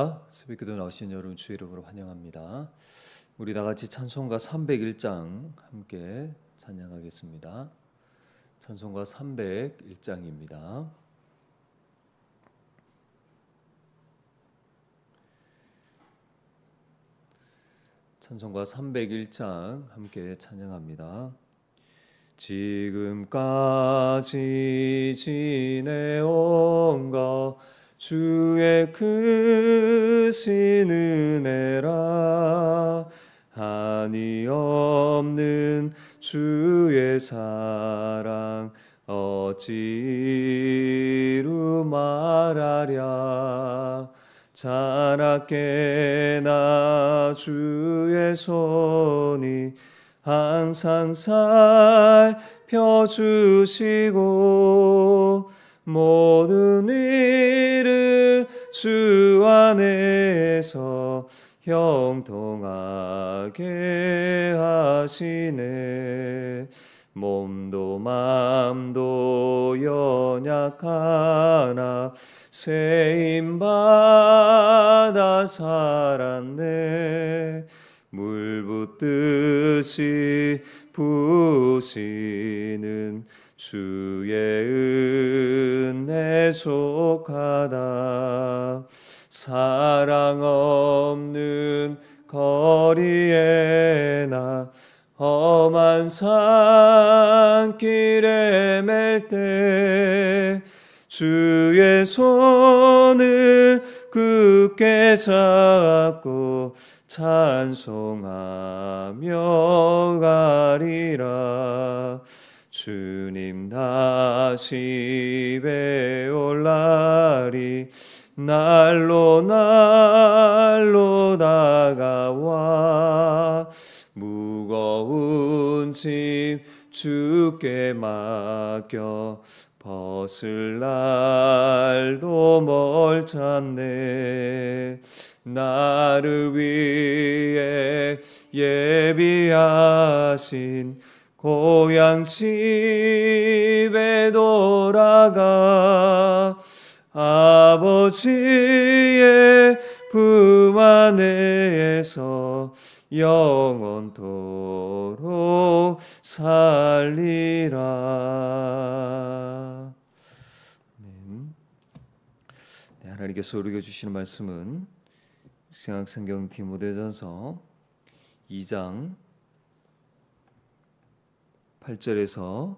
안녕하십니까. 새벽기도 나오신 여러분 주의 이름으로 환영합니다. 우리 다같이 찬송가 301장 함께 찬양하겠습니다. 찬송가 301장입니다. 찬송가 301장 함께 찬양합니다. 지금까지 지내온 것 주의 크신 은혜라. 한이 없는 주의 사랑 어찌 이루 말하랴. 자나깨나 주의 손이 항상 살펴주시고 모든 일을 주 안에서 형통하게 하시네. 몸도 맘도 연약하나 세임받아 살았네. 물 붓듯이 부으시는 주의 은혜 족하다. 사랑 없는 거리에 나 험한 산길에 맬 때 주의 손을 굳게 잡고 찬송하며 가리라. 주님 다시 배올 날이 날로 날로 다가와. 무거운 짐 주께 맡겨 벗을 날도 멀잖네. 나를 위해 예비하신 고향 집에 돌아가 아버지의 품 안에서 영원토록 살리라. 아멘. 네, 하나님께서 우리에게 주시는 말씀은 신약성경 디모데전서 2장 8절에서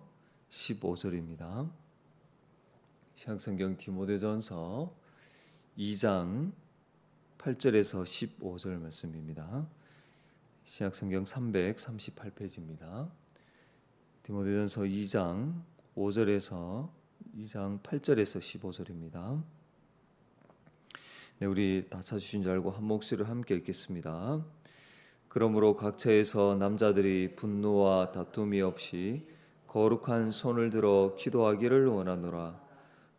15절입니다. 신약성경 디모데전서 2장 8절에서 15절 말씀입니다. 신약성경 338페이지입니다. 디모데전서 2장 5절에서 2장 8절에서 15절입니다. 네, 우리 다 찾으신 줄 알고 한 목소리로 함께 읽겠습니다. 그러므로 각처에서 남자들이 분노와 다툼이 없이 거룩한 손을 들어 기도하기를 원하노라.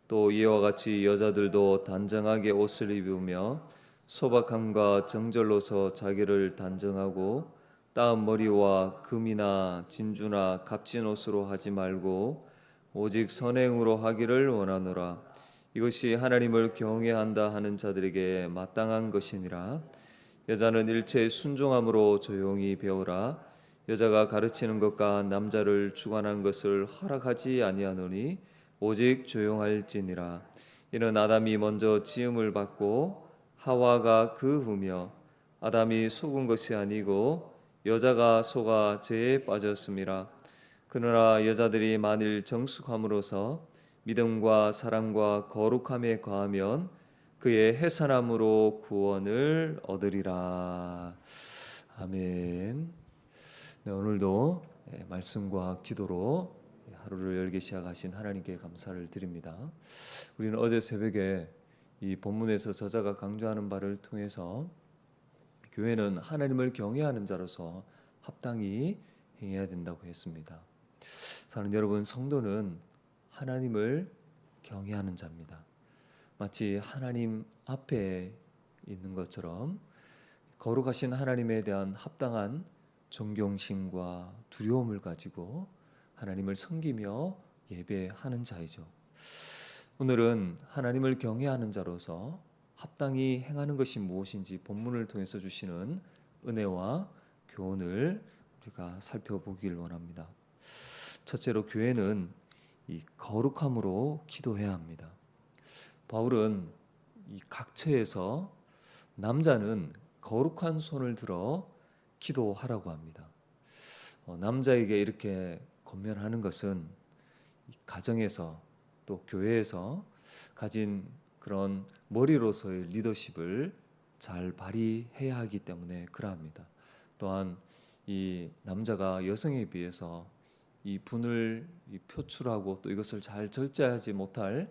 또 이와 같이 여자들도 단정하게 옷을 입으며 소박함과 정절로서 자기를 단정하고 따은 머리와 금이나 진주나 값진 옷으로 하지 말고 오직 선행으로 하기를 원하노라. 이것이 하나님을 경외한다 하는 자들에게 마땅한 것이니라. 여자는 일체의 순종함으로 조용히 배우라. 여자가 가르치는 것과 남자를 주관하는 것을 허락하지 아니하노니 오직 조용할지니라. 이는 아담이 먼저 지음을 받고 하와가 그 후며 아담이 속은 것이 아니고 여자가 속아 죄에 빠졌음이라. 그러나 여자들이 만일 정숙함으로써 믿음과 사랑과 거룩함에 거하면 그의 해산함으로 구원을 얻으리라. 아멘. 네, 오늘도 말씀과 기도로 하루를 열게 시작하신 하나님께 감사를 드립니다. 우리는 어제 새벽에 이 본문에서 저자가 강조하는 바를 통해서 교회는 하나님을 경외하는 자로서 합당히 행해야 된다고 했습니다. 사랑하는 여러분, 성도는 하나님을 경외하는 자입니다. 마치 하나님 앞에 있는 것처럼 거룩하신 하나님에 대한 합당한 존경심과 두려움을 가지고 하나님을 섬기며 예배하는 자이죠. 오늘은 하나님을 경외하는 자로서 합당히 행하는 것이 무엇인지 본문을 통해서 주시는 은혜와 교훈을 우리가 살펴보길 원합니다. 첫째로 교회는 이 거룩함으로 기도해야 합니다. 바울은 이 각처에서 남자는 거룩한 손을 들어 기도하라고 합니다. 남자에게 이렇게 권면하는 것은 가정에서 또 교회에서 가진 그런 머리로서의 리더십을 잘 발휘해야 하기 때문에 그러합니다. 또한 이 남자가 여성에 비해서 이 분을 표출하고 또 이것을 잘 절제하지 못할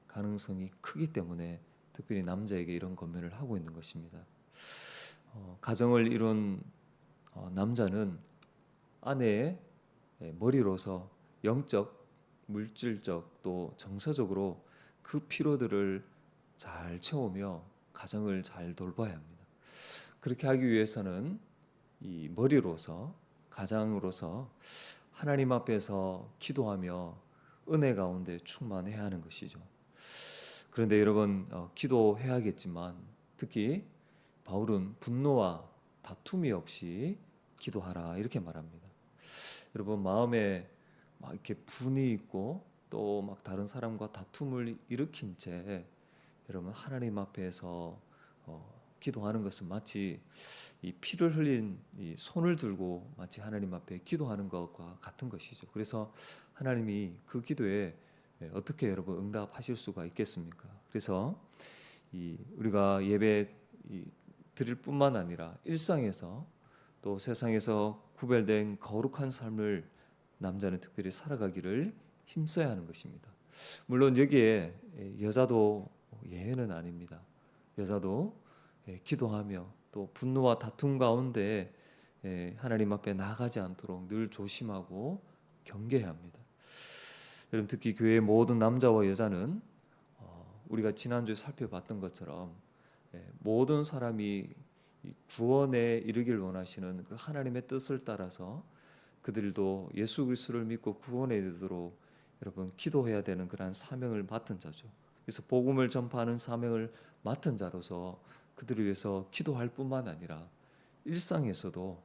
가능성이 크기 때문에 특별히 남자에게 이런 권면을 하고 있는 것입니다. 가정을 이룬 남자는 아내의 머리로서 영적, 물질적 또 정서적으로 그 필요들을 잘 채우며 가정을 잘 돌봐야 합니다. 그렇게 하기 위해서는 이 머리로서 가장으로서 하나님 앞에서 기도하며 은혜 가운데 충만해야 하는 것이죠. 그런데 여러분 기도해야겠지만 특히 바울은 분노와 다툼이 없이 기도하라 이렇게 말합니다. 여러분 마음에 막 이렇게 분이 있고 또 막 다른 사람과 다툼을 일으킨 채 여러분 하나님 앞에서 기도하는 것은 마치 이 피를 흘린 이 손을 들고 마치 하나님 앞에 기도하는 것과 같은 것이죠. 그래서 하나님이 그 기도에 어떻게 여러분 응답하실 수가 있겠습니까? 그래서 우리가 예배 드릴 뿐만 아니라 일상에서 또 세상에서 구별된 거룩한 삶을 남자는 특별히 살아가기를 힘써야 하는 것입니다. 물론 여기에 여자도 예외는 아닙니다. 여자도 기도하며 또 분노와 다툼 가운데 하나님 앞에 나아가지 않도록 늘 조심하고 경계해야 합니다. 여러분 특히 교회의 모든 남자와 여자는 우리가 지난주에 살펴봤던 것처럼 모든 사람이 구원에 이르길 원하시는 그 하나님의 뜻을 따라서 그들도 예수 그리스도를 믿고 구원에 이르도록 여러분 기도해야 되는 그러한 사명을 맡은 자죠. 그래서 복음을 전파하는 사명을 맡은 자로서 그들을 위해서 기도할 뿐만 아니라 일상에서도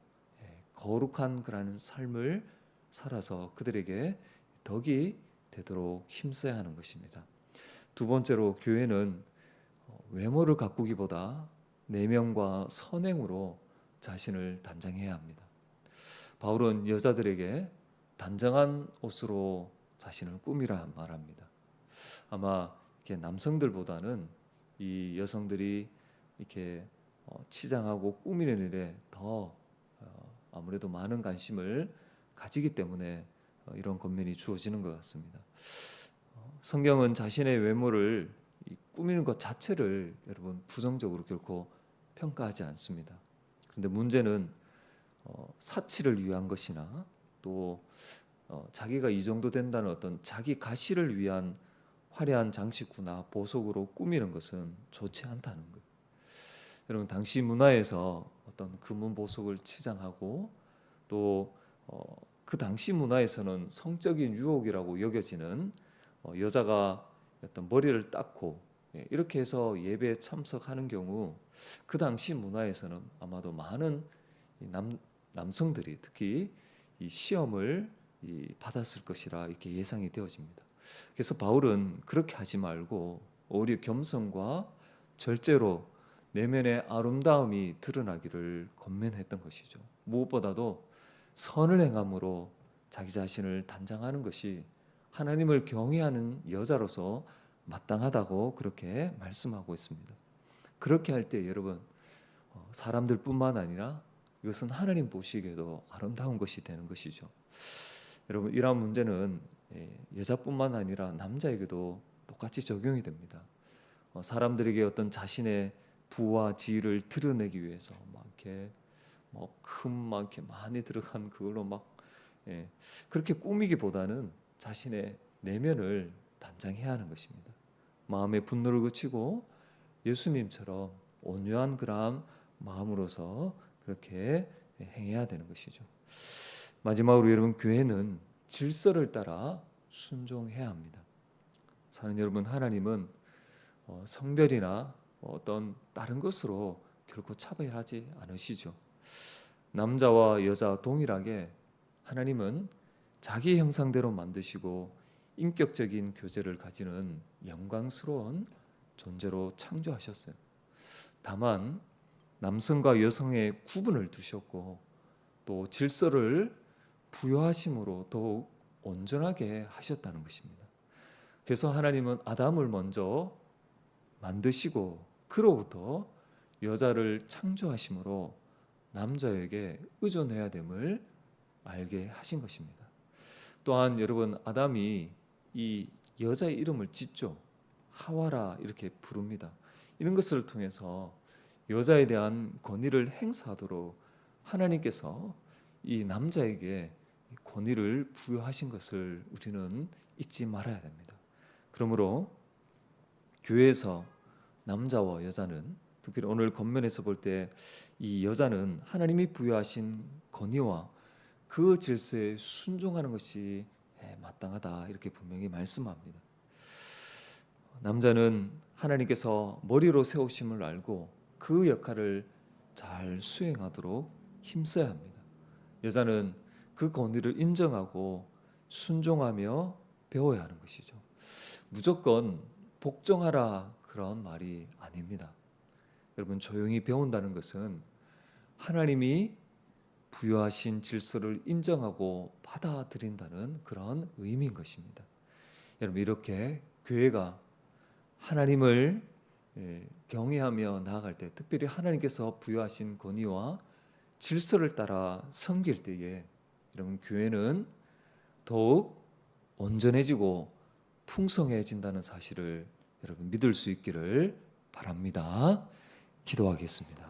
거룩한 그러한 삶을 살아서 그들에게 덕이 되도록 힘써야 하는 것입니다. 두 번째로 교회는 외모를 가꾸기보다 내면과 선행으로 자신을 단장해야 합니다. 바울은 여자들에게 단정한 옷으로 자신을 꾸미라 말합니다. 아마 이렇게 남성들보다는 이 여성들이 이렇게 치장하고 꾸미는 일에 더 아무래도 많은 관심을 가지기 때문에 이런 권면이 주어지는 것 같습니다. 성경은 자신의 외모를 꾸미는 것 자체를 여러분 부정적으로 결코 평가하지 않습니다. 그런데 문제는 사치를 위한 것이나 또 자기가 이 정도 된다는 어떤 자기 가시를 위한 화려한 장식구나 보석으로 꾸미는 것은 좋지 않다는 거예요. 여러분 당시 문화에서 어떤 금은 보석을 치장하고 또 그 당시 문화에서는 성적인 유혹이라고 여겨지는 여자가 어떤 머리를 닦고 이렇게 해서 예배에 참석하는 경우 그 당시 문화에서는 아마도 많은 남성들이 특히 이 시험을 받았을 것이라 이렇게 예상이 되어집니다. 그래서 바울은 그렇게 하지 말고 오히려 겸손과 절제로 내면의 아름다움이 드러나기를 권면했던 것이죠. 무엇보다도 선을 행함으로 자기 자신을 단장하는 것이 하나님을 경외하는 여자로서 마땅하다고 그렇게 말씀하고 있습니다. 그렇게 할 때 여러분 사람들뿐만 아니라 이것은 하나님 보시기에도 아름다운 것이 되는 것이죠. 여러분 이러한 문제는 여자뿐만 아니라 남자에게도 똑같이 적용이 됩니다. 사람들에게 어떤 자신의 부와 지위를 드러내기 위해서 막 이렇게 막 이렇게 많이 들어간 그걸로 막 그렇게 꾸미기보다는 자신의 내면을 단장해야 하는 것입니다. 마음의 분노를 그치고 예수님처럼 온유한 그런 마음으로서 그렇게 행해야 되는 것이죠. 마지막으로 여러분 교회는 질서를 따라 순종해야 합니다. 사는 여러분 하나님은 성별이나 어떤 다른 것으로 결코 차별하지 않으시죠. 남자와 여자 동일하게 하나님은 자기 형상대로 만드시고 인격적인 교제를 가지는 영광스러운 존재로 창조하셨어요. 다만 남성과 여성의 구분을 두셨고 또 질서를 부여하심으로 더욱 온전하게 하셨다는 것입니다. 그래서 하나님은 아담을 먼저 만드시고 그로부터 여자를 창조하심으로 남자에게 의존해야 됨을 알게 하신 것입니다. 또한 여러분, 아담이 이 여자의 이름을 짓죠. 하와라 이렇게 부릅니다. 이런 것을 통해서 여자에 대한 권위를 행사하도록 하나님께서 이 남자에게 권위를 부여하신 것을 우리는 잊지 말아야 됩니다. 그러므로 교회에서 남자와 여자는, 특별히 오늘 겉면에서 볼 때 이 여자는 하나님이 부여하신 권위와 그 질서에 순종하는 것이 마땅하다 이렇게 분명히 말씀합니다. 남자는 하나님께서 머리로 세우심을 알고 그 역할을 잘 수행하도록 힘써야 합니다. 여자는 그 권위를 인정하고 순종하며 배워야 하는 것이죠. 무조건 복종하라 그런 말이 아닙니다. 여러분, 조용히 배운다는 것은 하나님이 부여하신 질서를 인정하고 받아들인다는 그런 의미인 것입니다. 여러분, 이렇게 교회가 하나님을 경외하며 나아갈 때, 특별히 하나님께서 부여하신 권위와 질서를 따라 섬길 때에 여러분, 교회는 더욱 온전해지고 풍성해진다는 사실을 여러분 믿을 수 있기를 바랍니다. 기도하겠습니다.